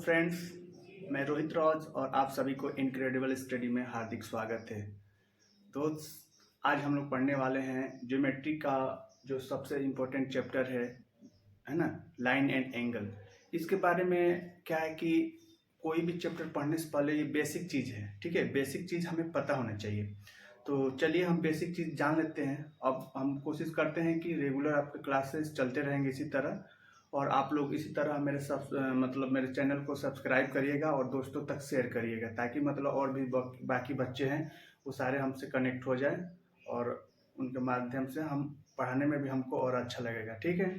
Friends, मैं Rohit rows और आप सभी को इनक्रेडिबल स्टडी में हार्दिक स्वागत है। दोस्त, आज हम लोग पढ़ने वाले हैं ज्योमेट्री का जो सबसे इम्पोर्टेंट चैप्टर है ना, लाइन एंड एंगल। इसके बारे में क्या है कि कोई भी चैप्टर पढ़ने से पहले ये बेसिक चीज़ है, ठीक है। बेसिक चीज़ हमें पता होना चाहिए। तो चलिए हम बेसिक चीज़ जान लेते हैं। अब हम कोशिश करते हैं कि रेगुलर आपके क्लासेस चलते रहेंगे इसी तरह, और आप लोग इसी तरह मेरे चैनल को सब्सक्राइब करिएगा और दोस्तों तक शेयर करिएगा, ताकि मतलब और भी बाकी बच्चे हैं वो सारे हमसे कनेक्ट हो जाएं और उनके माध्यम से हम पढ़ाने में भी हमको और अच्छा लगेगा, ठीक है।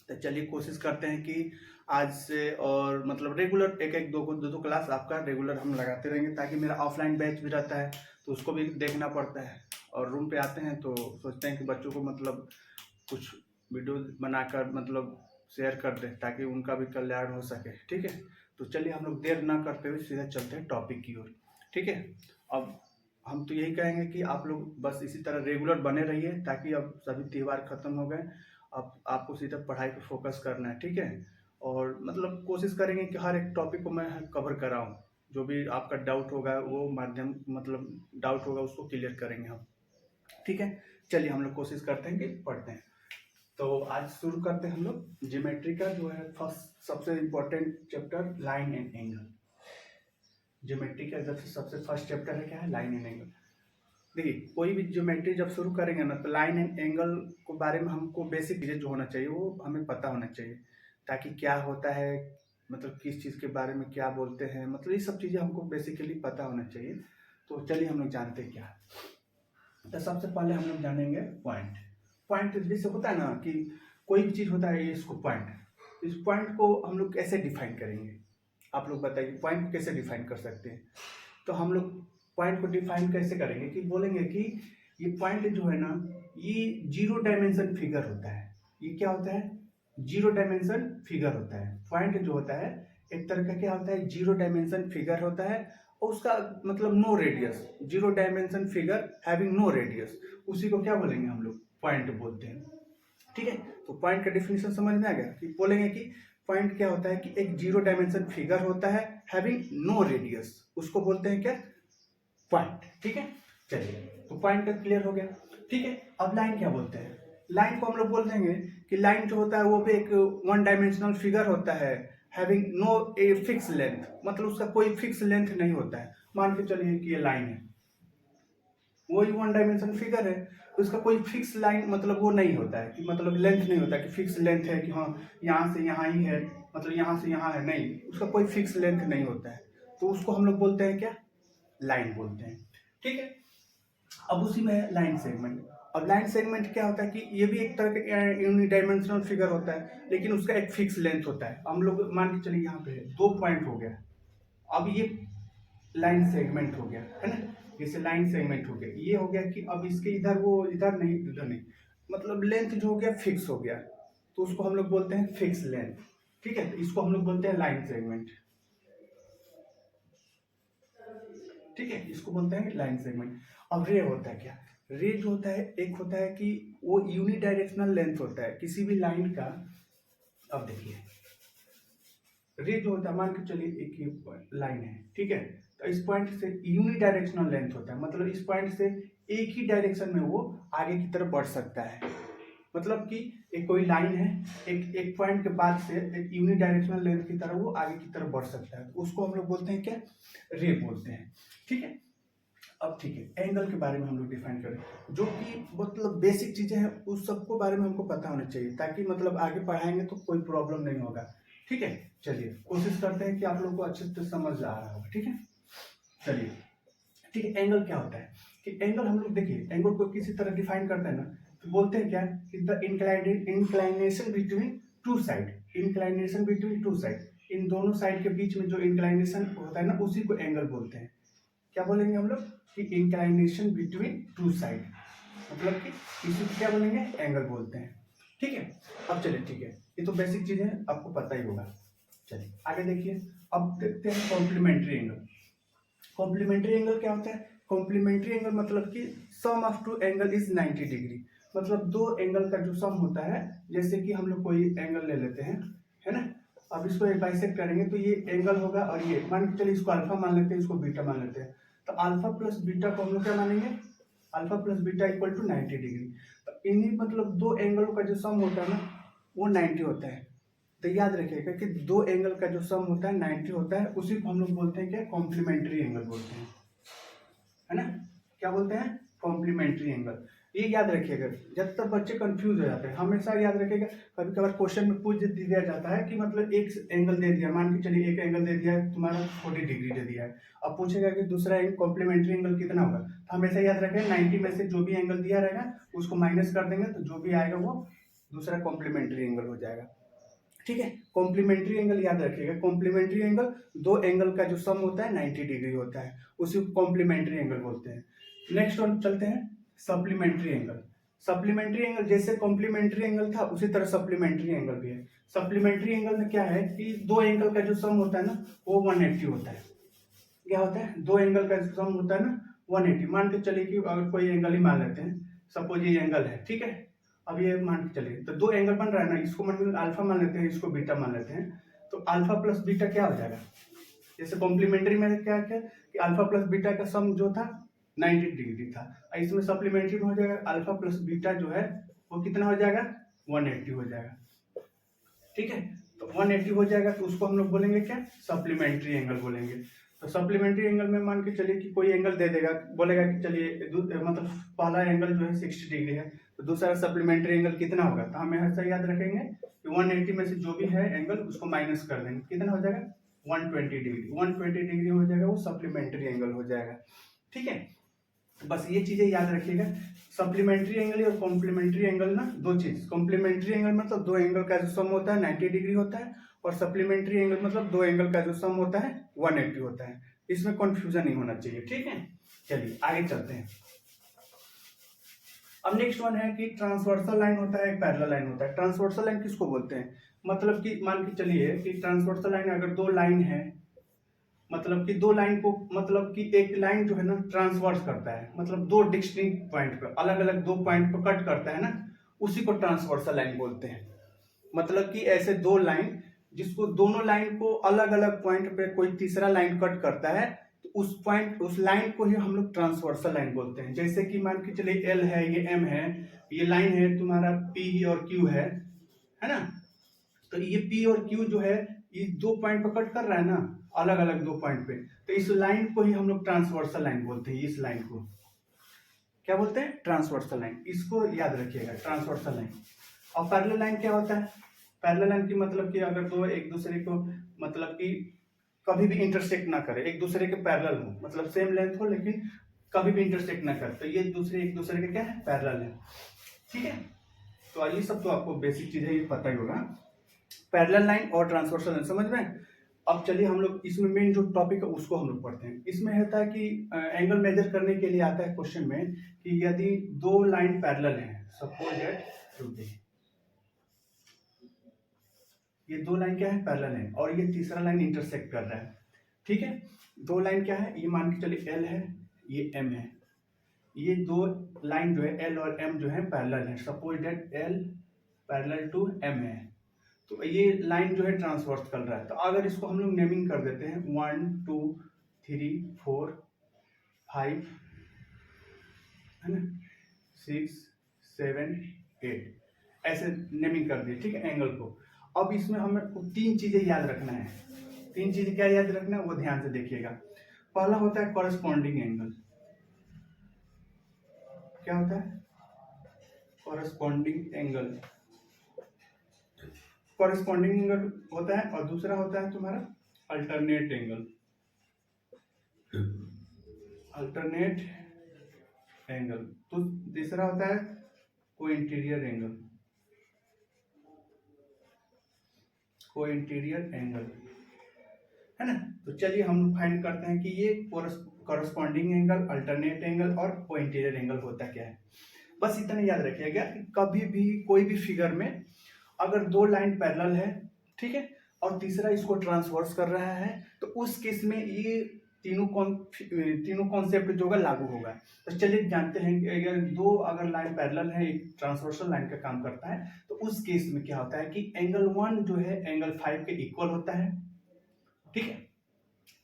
तो चलिए कोशिश करते हैं कि आज से और मतलब रेगुलर एक दो क्लास आपका रेगुलर हम लगाते रहेंगे, ताकि मेरा ऑफलाइन बैच भी रहता है तो उसको भी देखना पड़ता है। और रूम पे आते हैं तो सोचते हैं कि बच्चों को मतलब कुछ वीडियो बनाकर मतलब शेयर कर दें, ताकि उनका भी कल्याण हो सके, ठीक है। तो चलिए हम लोग देर ना करते हुए सीधा चलते हैं टॉपिक की ओर, ठीक है। अब हम तो यही कहेंगे कि आप लोग बस इसी तरह रेगुलर बने रहिए, ताकि अब सभी त्यौहार खत्म हो गए। अब आपको सीधा पढ़ाई पे फोकस करना है, ठीक है। और मतलब कोशिश करेंगे कि हर एक टॉपिक को मैं कवर कराऊं। जो भी आपका डाउट होगा वो माध्यम मतलब डाउट होगा उसको क्लियर करेंगे हम, ठीक है। चलिए हम लोग कोशिश करते हैं कि पढ़ते हैं। तो आज शुरू करते हैं हम लोग ज्योमेट्री का जो है फर्स्ट सबसे important chapter, line and angle. Geometry का जब सबसे फर्स्ट चैप्टर है क्या है, लाइन एंड एंगल। देखिए, कोई भी ज्योमेट्री जब शुरू करेंगे ना, तो लाइन एंड एंगल के बारे में हमको बेसिक चीज़ें जो होना चाहिए वो हमें पता होना चाहिए, ताकि क्या होता है, मतलब किस चीज़ के बारे में क्या बोलते हैं, मतलब ये सब चीज़ें हमको बेसिकली पता होना चाहिए। तो चलिए हम लोग जानते हैं क्या है। तो सबसे पहले हम लोग जानेंगे पॉइंट। पॉइंट जैसे होता है ना कि कोई भी चीज़ होता है, ये इसको पॉइंट, इस पॉइंट को हम लोग कैसे डिफाइन करेंगे, आप लोग बताइए पॉइंट को कैसे डिफाइन कर सकते हैं। तो हम लोग पॉइंट को डिफाइन कैसे करेंगे कि बोलेंगे कि ये पॉइंट जो है ना, ये जीरो डायमेंशन फिगर होता है। ये क्या होता है, जीरो डायमेंशन फिगर होता है। पॉइंट जो होता है एक तरह का क्या होता है, जीरो डायमेंशन फिगर होता है, और उसका मतलब no radius, zero dimension figure having no radius, उसी को क्या बोलेंगे हम लोग, पॉइंट बोलते हैं, ठीक है। तो पॉइंट का डिफिनेशन समझ में आ गया कि बोलेंगे कि पॉइंट क्या होता है कि एक जीरो डायमेंशन फिगर होता है हैविंग नो रेडियस, उसको बोलते हैं क्या, पॉइंट, ठीक है। चलिए, तो पॉइंट का क्लियर हो गया, ठीक है। अब लाइन क्या बोलते हैं, लाइन को हम लोग बोल देंगे कि लाइन जो होता है वो भी एक वन डायमेंशनल फिगर होता है having no a fix length, मतलब उसका कोई फिक्स लेंथ नहीं होता है। मान के चलिए कि ये लाइन है, वही वन डायमेंशन फिगर है, उसका कोई फिक्स लाइन मतलब वो नहीं होता है कि मतलब लेंथ नहीं होता है कि फिक्स लेंथ है कि हाँ यहाँ से यहाँ ही है, मतलब यहाँ से यहाँ है, नहीं, उसका कोई फिक्स लेंथ नहीं होता है। तो उसको हम लोग बोलते हैं क्या, लाइन बोलते हैं, ठीक है। अब उसी में है लाइन सेगमेंट। अब लाइन सेगमेंट क्या होता है कि ये भी एक तरह का यूनिडायमेंशनल फिगर होता है, लेकिन उसका एक फिक्स लेंथ होता है। हम लोग मान के चलिए यहाँ पे है, 2 पॉइंट हो गया, अब ये लाइन सेगमेंट हो गया है ना, जैसे लाइन सेगमेंट हो गया, ये हो गया कि अब इसके इधर वो इधर नहीं उधर नहीं, मतलब लेंथ जो हो गया फिक्स हो गया, तो उसको हम लोग बोलते हैं फिक्स लेंथ, ठीक है। तो इसको हम लोग बोलते हैं लाइन सेगमेंट, ठीक है, इसको बोलते हैं लाइन सेगमेंट। अब रे होता है क्या, रे जो होता है एक होता है कि वो यूनिडायरेक्शनल लेंथ होता है किसी भी लाइन का। अब देखिए, रे जो होता है मान के चलिए एक लाइन है, ठीक है, तो इस पॉइंट से यूनिडायरेक्शनल लेंथ होता है, मतलब इस पॉइंट से एक ही डायरेक्शन में वो आगे की तरफ बढ़ सकता है। मतलब कि एक कोई लाइन है, एक एक पॉइंट के बाद से एक यूनिडायरेक्शनल लेंथ की तरफ वो आगे की तरफ बढ़ सकता है, तो उसको हम लोग बोलते हैं क्या, रे बोलते हैं, ठीक है। अब ठीक है, एंगल के बारे में हम लोग डिफाइन करें, जो कि मतलब बेसिक चीजें हैं उस सबको बारे में हमको पता होना चाहिए, ताकि मतलब आगे पढ़ाएंगे तो कोई प्रॉब्लम नहीं होगा, ठीक है। चलिए कोशिश करते हैं कि आप लोगों को अच्छे से समझ आ रहा होगा, ठीक है। चलिए, ठीक है, एंगल क्या होता है कि एंगल हम लोग देखिए, एंगल को किसी तरह डिफाइन करते हैं ना, तो बोलते हैं क्या कि the inclination between two side, inclination between two side, इन दोनों साइड के बीच में जो इंक्लाइनेशन होता है ना, उसी को एंगल बोलते हैं। क्या बोलेंगे हम लोग कि इंक्लाइनेशन बिटवीन टू साइड, मतलब कि इसी को क्या बोलेंगे, एंगल बोलते हैं, ठीक है। अब चलिए, ठीक है, ये तो बेसिक चीज है, आपको पता ही होगा। चलिए आगे देखिए, अब देखते हैं कॉम्प्लीमेंट्री एंगल। कॉम्प्लीमेंट्री एंगल क्या होता है, कॉम्प्लीमेंट्री एंगल मतलब कि sum of two angle is 90 degree, मतलब दो एंगल का जो सम होता है, जैसे कि हम लोग कोई एंगल ले लेते हैं, है ना। अब इसको बाइसेक्ट करेंगे तो ये एंगल होगा और ये मान के चलिए इसको अल्फा मान लेते हैं, इसको बीटा मान लेते हैं। तो अल्फा प्लस बीटा को हम लोग क्या मानेंगे, alpha plus beta equal to 90 degree. तो इन्हीं मतलब दो एंगलों का जो सम होता है ना वो 90 होता है। तो याद रखिएगा कि दो एंगल का जो सम होता है 90 होता है, उसी को हम लोग बोलते हैं क्या, कॉम्प्लीमेंट्री एंगल बोलते हैं, है ना। क्या बोलते हैं, कॉम्प्लीमेंट्री एंगल। ये याद रखिएगा, जब तक बच्चे कंफ्यूज हो जाते हैं हमेशा याद रखिएगा। कभी कभार क्वेश्चन में पूछ दिया जाता है कि मतलब एक एंगल दे दिया, मान के चलिए एक एंगल दे दिया है तुम्हारा 40 डिग्री दे दिया है, अब पूछेगा कि दूसरा कॉम्प्लीमेंट्री एंगल कितना होगा, तो हमेशा याद रखें 90 में से जो भी एंगल दिया रहेगा उसको माइनस कर देंगे, तो जो भी आएगा वो दूसरा कॉम्प्लीमेंट्री एंगल हो जाएगा। ठीक है, कॉम्प्लीमेंट्री एंगल याद रखिएगा, कॉम्प्लीमेंट्री एंगल दो एंगल का जो सम होता है 90 डिग्री होता है, उसी को कॉम्प्लीमेंट्री एंगल बोलते हैं। नेक्स्ट वन चलते हैं, सप्लीमेंट्री एंगल। सप्लीमेंट्री एंगल जैसे कॉम्प्लीमेंट्री एंगल था उसी तरह सप्लीमेंट्री एंगल भी है। सप्लीमेंट्री एंगल में क्या है कि दो एंगल का जो सम होता है ना वो 180 होता है। क्या होता है, दो एंगल का जो सम होता है ना 180। मान के चलिए कि अगर कोई एंगल ही मान लेते हैं, सपोज ये एंगल है, ठीक है, अब ये मान के चलिए तो दो एंगल बन रहा है ना, इसको मान अल्फा मान लेते हैं, इसको बीटा मान लेते हैं, तो अल्फा प्लस बीटा क्या हो जाएगा, जैसे कॉम्प्लीमेंट्री में क्या क्या कि अल्फा प्लस बीटा का सम जो था 90 डिग्री था, इसमें सप्लीमेंट्री में हो जाएगा अल्फा प्लस बीटा जो है वो कितना हो जाएगा, 180 हो जाएगा। ठीक है, तो 180 हो जाएगा तो उसको हम लोग बोलेंगे क्या, सप्लीमेंट्री एंगल बोलेंगे। तो सप्लीमेंट्री एंगल में मान के चलिए कि कोई एंगल दे देगा, बोलेगा कि चलिए मतलब पहला एंगल जो है 60 डिग्री है, तो दूसरा सप्लीमेंट्री एंगल कितना होगा, तो हमें ऐसा याद रखेंगे कि 180 में से जो भी है एंगल उसको माइनस कर देंगे, कितना हो जाएगा 120 डिग्री। 120 डिग्री हो जाएगा वो सप्लीमेंट्री एंगल हो जाएगा। ठीक है, बस ये चीजें याद रखिएगा। सप्लीमेंट्री एंगल और कॉम्प्लीमेंट्री एंगल ना दो चीज, कॉम्प्लीमेंट्री एंगल मतलब दो एंगल का जो सम होता है 90 डिग्री होता है, और सप्लीमेंट्री एंगल मतलब दो एंगल का जो सम होता है 180 होता है। इसमें कंफ्यूजन नहीं होना चाहिए। ठीक है, चलिए आगे चलते हैं। अब नेक्स्ट वन है कि ट्रांसवर्सल लाइन होता है, एक पैरेलल लाइन होता है। ट्रांसवर्सल लाइन किसको बोलते हैं, मतलब कि मान के चलिए कि ट्रांसवर्सल लाइन अगर दो लाइन है, मतलब कि दो लाइन को, मतलब कि एक लाइन जो है ना ट्रांसवर्स करता है, मतलब दो डिस्टिंक्ट पॉइंट पर, अलग अलग दो पॉइंट पर कट करता है ना, उसी को ट्रांसवर्सल लाइन बोलते हैं। मतलब कि ऐसे दो लाइन जिसको दोनों लाइन को अलग अलग पॉइंट पे कोई तीसरा लाइन कट करता है, तो उस पॉइंट उस लाइन को ही हम लोग ट्रांसवर्सल लाइन बोलते हैं। जैसे कि मान के चलिए एल है, ये एम है, ये लाइन है तुम्हारा पी और क्यू है ना, तो ये पी और क्यू जो है ये दो पॉइंट पर कट कर रहा है ना, अलग अलग दो पॉइंट पे, तो इस लाइन को ही हम लोग ट्रांसवर्सल लाइन बोलते हैं। इस लाइन को क्या बोलते हैं, ट्रांसवर्सल लाइन, इसको याद रखिएगा ट्रांसवर्सल लाइन। और पैरेलल लाइन क्या होता है, पैरेलल लाइन की मतलब कि अगर दो एक दूसरे को मतलब कि कभी भी इंटरसेक्ट ना करे, एक दूसरे के पैरेलल हो, मतलब सेम लेंथ हो लेकिन कभी भी इंटरसेक्ट ना करे, तो ये दूसरे एक दूसरे के क्या है, पैरेलल है। ठीक है, तो ये सब तो आपको बेसिक चीजें ये पता ही होगा, पैरेलल लाइन और ट्रांसवर्सल लाइन समझ में। अब चलिए हम लोग इसमें मेन जो टॉपिक है उसको हम लोग पढ़ते हैं। इसमें होता है कि एंगल मेजर करने के लिए आता है क्वेश्चन में कि यदि दो लाइन पैरेलल हैं, सपोज दैट ये दो लाइन क्या है, पैरेलल है, और ये तीसरा लाइन इंटरसेक्ट कर रहा है। ठीक है, दो लाइन क्या है, ये मान के चलिए एल है, ये एम है, ये दो लाइन जो है एल और एम जो है पैरेलल है, suppose that L parallel to M है, तो ये लाइन जो है ट्रांसवर्स कर रहा है। तो अगर इसको हम लोग नेमिंग कर देते हैं 1 2 3 4 5 है ना, 6 7 8 ऐसे नेमिंग कर दिए। ठीक है, एंगल को। अब इसमें हमें तीन चीजें याद रखना है। तीन चीजें क्या याद रखना है वो ध्यान से देखिएगा। पहला होता है कॉरेस्पॉन्डिंग एंगल। क्या होता है, कॉरेस्पॉन्डिंग एंगल, कॉरेस्पॉन्डिंग एंगल होता है, और दूसरा होता है तुम्हारा अल्टरनेट एंगल। अल्टरनेट एंगल, तो तीसरा होता है कोइंटीरियर एंगल, कोइंटीरियर एंगल, है ना। तो चलिए हम फाइंड करते हैं कि ये कॉरेस्पॉन्डिंग एंगल, अल्टरनेट एंगल और कोइंटीरियर एंगल होता क्या है। बस इतना याद रखिएगा कि कभी भी कोई भी फिगर में अगर दो लाइन पैरेलल है, ठीक है, और तीसरा इसको ट्रांसवर्स कर रहा है, तो उस केस में ये तीनों कॉन्सेप्ट जो होगा लागू होगा। तो चलिए जानते हैं कि अगर लाइन पैरेलल है, एक ट्रांसवर्सल लाइन का काम करता है, तो उस केस में क्या होता है कि एंगल 1 जो है एंगल 5 के इक्वल होता है। ठीक है,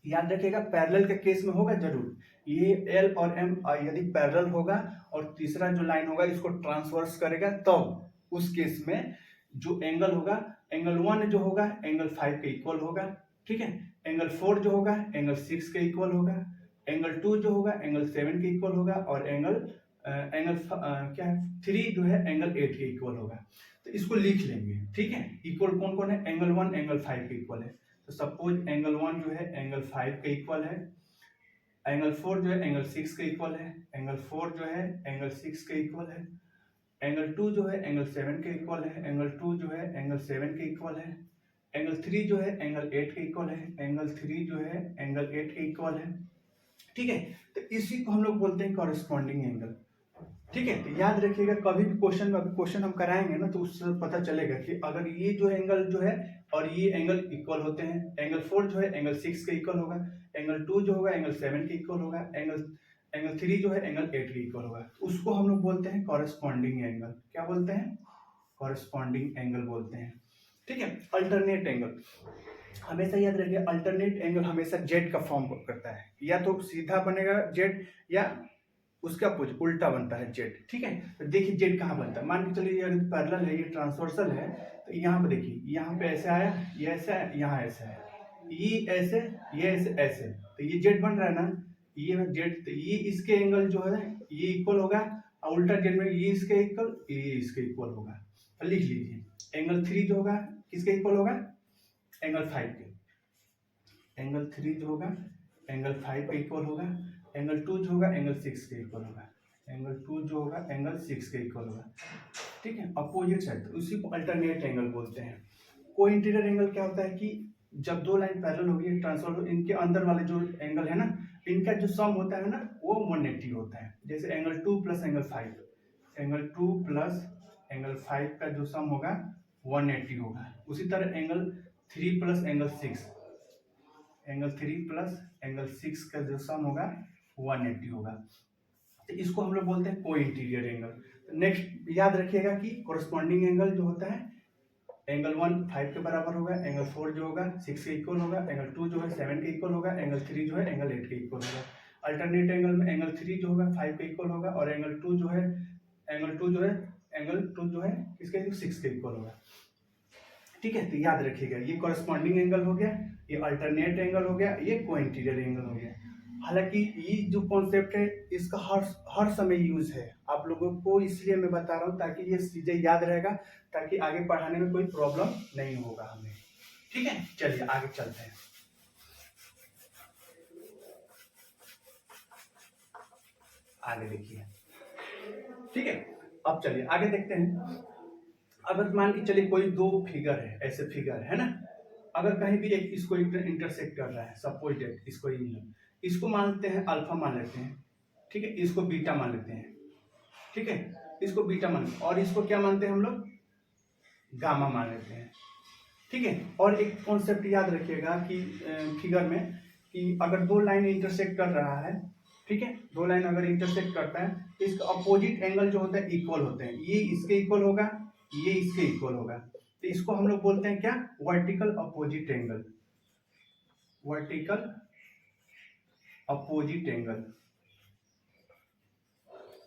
याद रखिएगा पैरेलल के केस में होगा जरूर, ये एल और एम यदि पैरेलल होगा और तीसरा जो लाइन होगा इसको ट्रांसवर्स करेगा, तब उस केस में जो एंगल होगा, एंगल 1 जो होगा एंगल 5 के इक्वल होगा। ठीक है, एंगल 4 जो होगा एंगल 6 के इक्वल होगा, एंगल 2 जो होगा एंगल 7 के इक्वल होगा, और एंगल 3 जो है एंगल 8 के इक्वल होगा। तो इसको लिख लेंगे। ठीक है, इक्वल कौन कौन है, एंगल 1 एंगल 5 के इक्वल है, तो सपोज एंगल 1 जो है एंगल 5 के इक्वल है, एंगल 4 जो है एंगल 6 के इक्वल है, एंगल 4 जो है एंगल 6 के इक्वल है, एंगल 2 जो है एंगल 7 के इक्वल है, एंगल 2 जो है एंगल 7 के इक्वल है, एंगल 3 जो है एंगल 8 के इक्वल है, एंगल 3 जो है एंगल 8 के इक्वल है। ठीक है, तो इसी को हम लोग बोलते हैं कॉरेस्पॉन्डिंग एंगल। ठीक है, तो याद रखिएगा कभी भी क्वेश्चन हम कराएंगे ना, तो उससे पता चलेगा कि अगर ये जो एंगल जो है और ये एंगल इक्वल होते हैं, एंगल 4 जो है एंगल 6 के इक्वल होगा, एंगल 2 जो होगा एंगल 7 के इक्वल होगा, एंगल 3 जो है एंगल 8 के इक्वल होगा, तो उसको हम लोग बोलते हैं कॉरेस्पॉन्डिंग एंगल। क्या बोलते हैं, कॉरेस्पॉन्डिंग एंगल बोलते हैं। ठीक है, अल्टरनेट एंगल हमेशा याद रखिए, अल्टरनेट एंगल हमेशा जेड का फॉर्म करता है, या तो सीधा बनेगा जेड या उसका उल्टा बनता है जेड। ठीक है, तो देखिए जेड कहाँ बनता है, मान के चलिए ये पैरेलल है, ये ट्रांसवर्सल है, तो यहाँ पे देखिए, यहाँ पे ऐसे आया, ये ऐसा है, यहाँ ऐसा है, ये ऐसे, ये ऐसे ऐसे, तो ये जेड बन रहा है ना, ये जेड, तो ये इसके एंगल जो है ये इक्वल होगा, और उल्टा जेड में ये इसके इक्वल, ये इसके इक्वल होगा। तो लिख लीजिए एंगल 3 जो होगा किसके इक्वल होगा, एंगल 5 के, एंगल 3 जो होगा एंगल 5 के इक्वल होगा, एंगल 2 जो होगा एंगल 6 के इक्वल होगा, एंगल 2 जो होगा एंगल 6 के इक्वल होगा। ठीक है, अपोजिट साइड, तो उसी को अल्टरनेट एंगल बोलते हैं। को इंटीरियर एंगल क्या होता है कि जब दो लाइन पैरेलल होगी ट्रांसफर, इनके अंदर वाले जो एंगल है ना, इनका जो सम होता है ना वो 180 होता है। जैसे angle 2 plus angle 5, angle 2 plus angle 5 का जो सम होगा 180 होगा। उसी तरह angle 3 plus angle 6, angle 3 plus angle 6 का जो सम होगा 180 होगा। तो इसको हम लोग बोलते हैं को इंटीरियर एंगल। नेक्स्ट याद रखिएगा कि कोरस्पॉन्डिंग एंगल जो होता है, एंगल 1 5 के बराबर होगा, एंगल 4 जो होगा 6 के इक्वल होगा, एंगल 2 जो है 7 के इक्वल होगा, एंगल 3 जो है एंगल 8 के इक्वल होगा। अल्टरनेट एंगल में एंगल 3 जो होगा 5 के इक्वल होगा, और एंगल 2 जो है किसके 6 के इक्वल होगा। ठीक है, तो याद रखिएगा ये कॉरेस्पॉन्डिंग एंगल हो गया, ये अल्टरनेट एंगल हो गया, ये को इंटीरियर एंगल हो गया। हालांकि ये जो कॉन्सेप्ट है इसका हर समय यूज है, आप लोगों को इसलिए मैं बता रहा हूँ ताकि ये चीजें याद रहेगा, ताकि आगे पढ़ाने में कोई प्रॉब्लम नहीं होगा हमें। ठीक है, चलिए आगे चलते हैं। आगे देखिए, ठीक है, अब चलिए आगे देखते हैं। अगर मान के चलिए कोई दो फिगर है, ऐसे फिगर है ना, अगर कहीं भी एक इसको इंटरसेक्ट कर रहा है, सपोज डेट इसको मानते हैं अल्फा मान लेते हैं, ठीक है, इसको बीटा मान लेते हैं, ठीक है, इसको बीटा मान, और इसको क्या मानते हैं हम लोग, गामा मान लेते हैं। ठीक है, और एक कॉन्सेप्ट याद रखिएगा कि फिगर में कि अगर दो लाइन इंटरसेक्ट कर रहा है, ठीक है, दो लाइन अगर इंटरसेक्ट करता है तो इसका अपोजिट एंगल जो होता है इक्वल होते हैं, ये इसके इक्वल होगा, ये इसके इक्वल होगा, तो इसको हम लोग बोलते हैं क्या, vertical opposite angle, vertical opposite angle,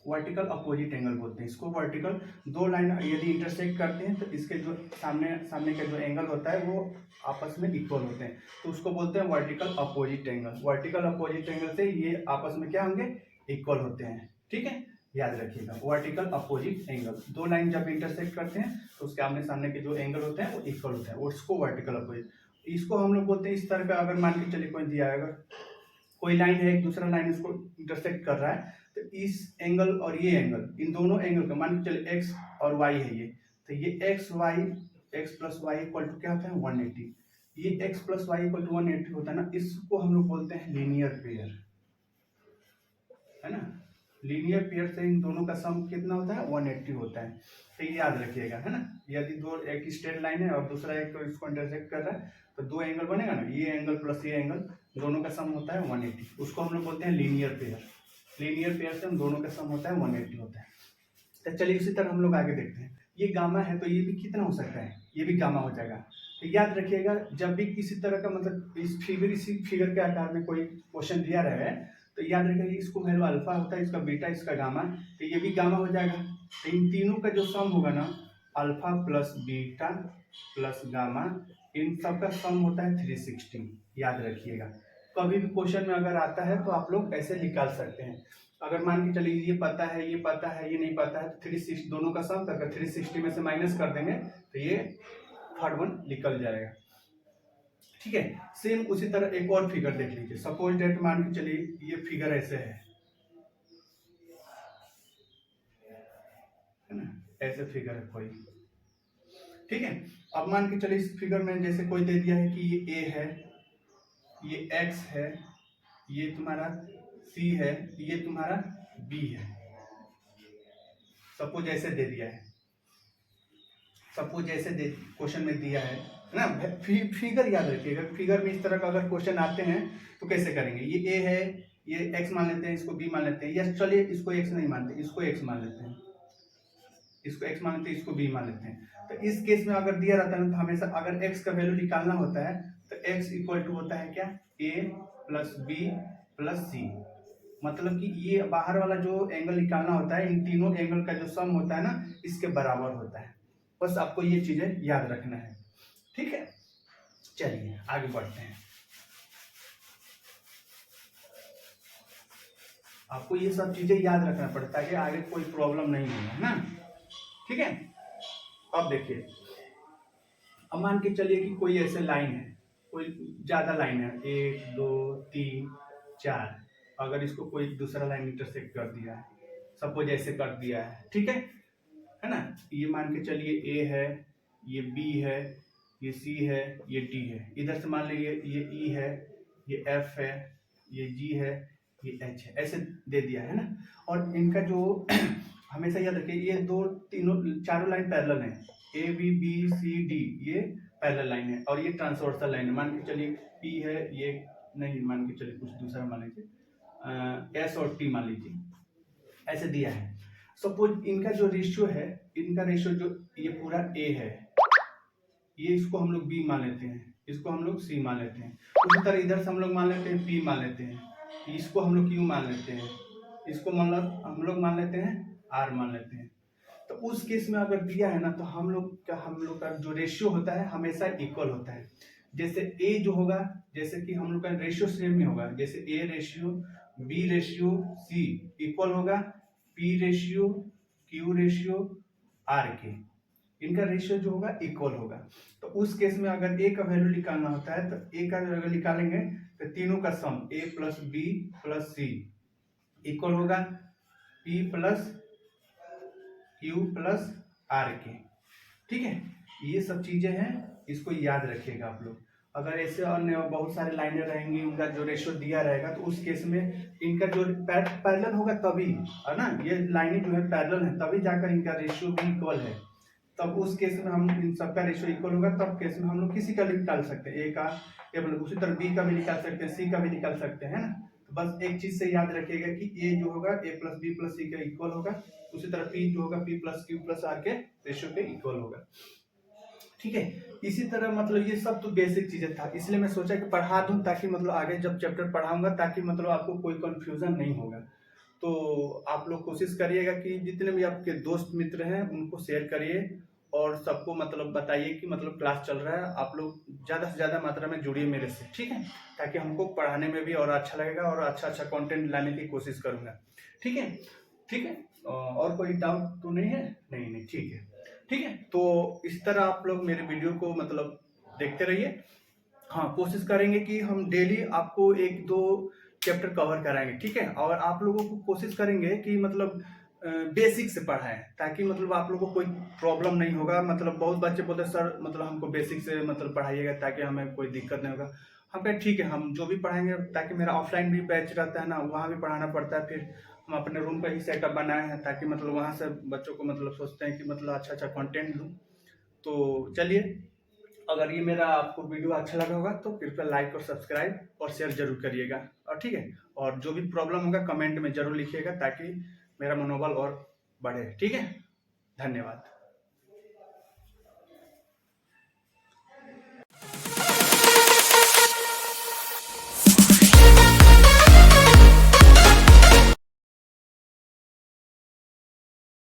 vertical opposite angle बोलते हैं इसको। वर्टिकल दो लाइन यदि इंटरसेक्ट करते हैं तो इसके जो सामने का जो एंगल होता है वो आपस में इक्वल होते हैं, तो उसको बोलते हैं vertical opposite angle. Vertical opposite angle से ये आपस में क्या होंगे, इक्वल होते हैं। ठीक है, याद रखिएगा वर्टिकल अपोजिट एंगल, दो लाइन जब इंटरसेक्ट करते हैं तो उसके आमने सामने के जो एंगल होते हैं वो इक्वल होते हैं, उसको वर्टिकल अपोजिट। इसको हम लोग बोलते हैं इस तरह का, अगर मान के चलिए कोई दिया है, अगर कोई लाइन है एक दूसरा लाइन इसको इंटरसेक्ट कर रहा है, तो इस एंगल और ये एंगल, इन दोनों एंगल का मान के चलिए एक्स और वाई है ये, तो ये X plus Y equal to क्या होता है 180, ये X plus Y equal to 180 होता है ना, इसको हम लोग बोलते हैं लीनियर पेयर, है ना, लीनियर पेयर से इन दोनों का सम कितना होता है, 180 होता है। तो ये याद रखिएगा, है ना। यदि दो, एक स्ट्रेट लाइन है और दूसरा एक तो इसको इंटरसेक्ट कर रहा है, तो दो एंगल बनेगा ना, ये एंगल प्लस ये एंगल, दोनों का सम होता है 180। उसको हम लोग बोलते हैं लीनियर पेयर। लीनियर पेयर से हम दोनों का सम होता है 180 होता है। तो चलिए इसी तरह हम लोग आगे देखते हैं। ये गामा है तो ये भी कितना हो सकता है, ये भी गामा हो जाएगा। तो याद रखिएगा, जब भी किसी तरह का मतलब इसी फिगर के आकार में कोई क्वेश्चन दिया रहे तो याद रखिएगा इसको वैल्यू अल्फा होता है, इसका बीटा, इसका गामा, तो ये भी गामा हो जाएगा। तो इन तीनों का जो सम होगा ना, alpha plus beta plus gamma, इन सब का सम होता है 360। याद रखिएगा, कभी भी क्वेश्चन में अगर आता है तो आप लोग ऐसे निकाल सकते हैं। अगर मान के चलिए ये पता है, ये पता है, ये नहीं पता है, तो 360 दोनों का सम करके 360 में से माइनस कर देंगे तो ये थर्ड वन निकल जाएगा। ठीक है, सेम उसी तरह एक और फिगर देख लीजिए। सपोज डेट मान के चलिए ये फिगर ऐसे है ना, ऐसे फिगर है कोई। ठीक है, अब मान के चलिए इस फिगर में जैसे कोई दे दिया है कि ये ए है, ये एक्स है, ये तुम्हारा सी है, ये तुम्हारा बी है। सपोज ऐसे दे दिया है, सपोज ऐसे दे क्वेश्चन में दिया है ना। फिगर याद रखिएगा, फिगर में इस तरह का अगर क्वेश्चन आते हैं तो कैसे करेंगे। ये ए है, ये एक्स मान लेते हैं, इसको बी मान लेते हैं, या चलिए इसको एक्स नहीं मानते, इसको एक्स मान लेते हैं, इसको एक्स मान लेते हैं, इसको बी मान लेते हैं। तो इस केस में अगर दिया रहता है तो हमेशा अगर एक्स का वैल्यू निकालना होता है तो एक्स इक्वल टू होता है क्या, ए प्लस बी प्लस सी। मतलब कि ये बाहर वाला जो एंगल निकालना होता है, इन तीनों एंगल का जो सम होता है ना, इसके बराबर होता है। बस आपको ये चीजें याद रखना है। ठीक है, चलिए आगे बढ़ते हैं। आपको ये सब चीजें याद रखना पड़ता है कि आगे कोई प्रॉब्लम नहीं होगा, है ना। ठीक है, अब देखिए, अब मान के चलिए कि कोई ऐसे लाइन है, कोई ज्यादा लाइन है, 1 2 3 4, अगर इसको कोई दूसरा लाइन इंटरसेक्ट कर दिया है, सपोज ऐसे कर दिया है, ठीक है ना। ये मान के चलिए ए है, ये बी है, ये सी है, ये डी है। इधर से मान लीजिए ये ई है, ये एफ है, ये जी है, ये एच है, ऐसे दे दिया है ना। और इनका जो हमेशा याद रखिए, ये दो तीनों चारों लाइन पैरेलल हैं, A B B C D, ये पैरेलल लाइन है और ये ट्रांसवर्सल लाइन है। मान के चलिए पी है, ये नहीं, मान के चलिए कुछ दूसरा मान लीजिए, एस और टी मान लीजिए, ऐसे दिया है। सपोज इनका जो रेशियो है, इनका रेशियो जो ये पूरा ए है, ये इसको हम लोग बी मान लेते हैं, इसको हम लोग सी मान लेते हैं। उसी तरह इधर से हम लोग मान लेते हैं पी मान लेते हैं, इसको हम लोग क्यू मान लेते हैं, इसको मतलब हम लोग मान लेते हैं आर मान लेते हैं। तो उस केस में अगर दिया है ना, तो हम लोग का जो रेशियो होता है हमेशा इक्वल होता है। जैसे ए जो होगा, जैसे कि हम लोग का रेशियो सेम ही होगा, जैसे A ratio B ratio C equal होगा P ratio Q ratio R के, इनका रेशियो जो होगा इक्वल होगा। तो उस केस में अगर ए का वैल्यू निकालना होता है तो ए का अगर निकालेंगे तो तीनों का sum A plus B plus C equal होगा P plus Q plus R के। ठीक है, ये सब चीजें हैं, इसको याद रखिएगा आप लोग। अगर ऐसे अन्य बहुत सारे लाइनें रहेंगी, उनका जो रेशियो दिया रहेगा, तो उस केस में इनका जो पैरेलल होगा तभी, है ना, ये लाइनें जो है पैरेलल है तभी जाकर इनका रेशियो भी इक्वल है। तब उस केस में हम इन सबका रेशियो इक्वल होगा, तब केस में हम लोग किसी का भी निकाल सकते हैं, ए का या मतलब उसी तरह बी का भी निकाल सकते हैं, सी का भी निकाल सकते हैं, है ना। तो बस एक चीज से याद रखिएगा कि ए जो होगा A plus B plus C का इक्वल होगा, उसी तरह पी जो होगा P plus Q plus R के रेशियो के इक्वल होगा। ठीक है, इसी तरह मतलब ये सब तो बेसिक चीजें था, इसलिए मैं सोचा कि पढ़ा दूं ताकि मतलब आगे जब चैप्टर पढ़ाऊंगा ताकि मतलब आपको कोई कंफ्यूजन नहीं होगा। तो आप लोग कोशिश करिएगा कि जितने भी आपके दोस्त मित्र हैं उनको शेयर करिए और सबको मतलब बताइए कि मतलब क्लास चल रहा है, आप लोग ज़्यादा से ज़्यादा मात्रा में जुड़िए मेरे से, ठीक है, ताकि हमको पढ़ाने में भी और अच्छा लगेगा और अच्छा अच्छा कंटेंट लाने की कोशिश करूँगा। ठीक है, ठीक है, और कोई डाउट तो नहीं है? नहीं, ठीक है, ठीक है। तो इस तरह आप लोग मेरे वीडियो को मतलब देखते रहिए। हाँ, कोशिश करेंगे कि हम डेली आपको 1-2 चैप्टर कवर कराएंगे, ठीक है। और आप लोगों को कोशिश करेंगे कि मतलब बेसिक से पढ़ाएं, ताकि मतलब आप लोगों को कोई प्रॉब्लम नहीं होगा। मतलब बहुत बच्चे बोलते हैं सर मतलब हमको बेसिक से मतलब पढ़ाइएगा ताकि हमें कोई दिक्कत नहीं होगा। हम कहें ठीक है, हम जो भी पढ़ाएंगे, ताकि मेरा ऑफलाइन भी बैच रहता है ना, वहाँ भी पढ़ाना पड़ता है, फिर हम अपने रूम पे ही सेटअप बनाए हैं ताकि मतलब वहाँ से बच्चों को मतलब सोचते हैं कि मतलब अच्छा अच्छा कंटेंट दूँ। तो चलिए, अगर ये मेरा आपको वीडियो अच्छा लगा होगा तो कृपया लाइक और सब्सक्राइब और शेयर जरूर करिएगा, और ठीक है, और जो भी प्रॉब्लम होगा कमेंट में जरूर लिखिएगा ताकि मेरा मनोबल और बढ़े। ठीक है, धन्यवाद।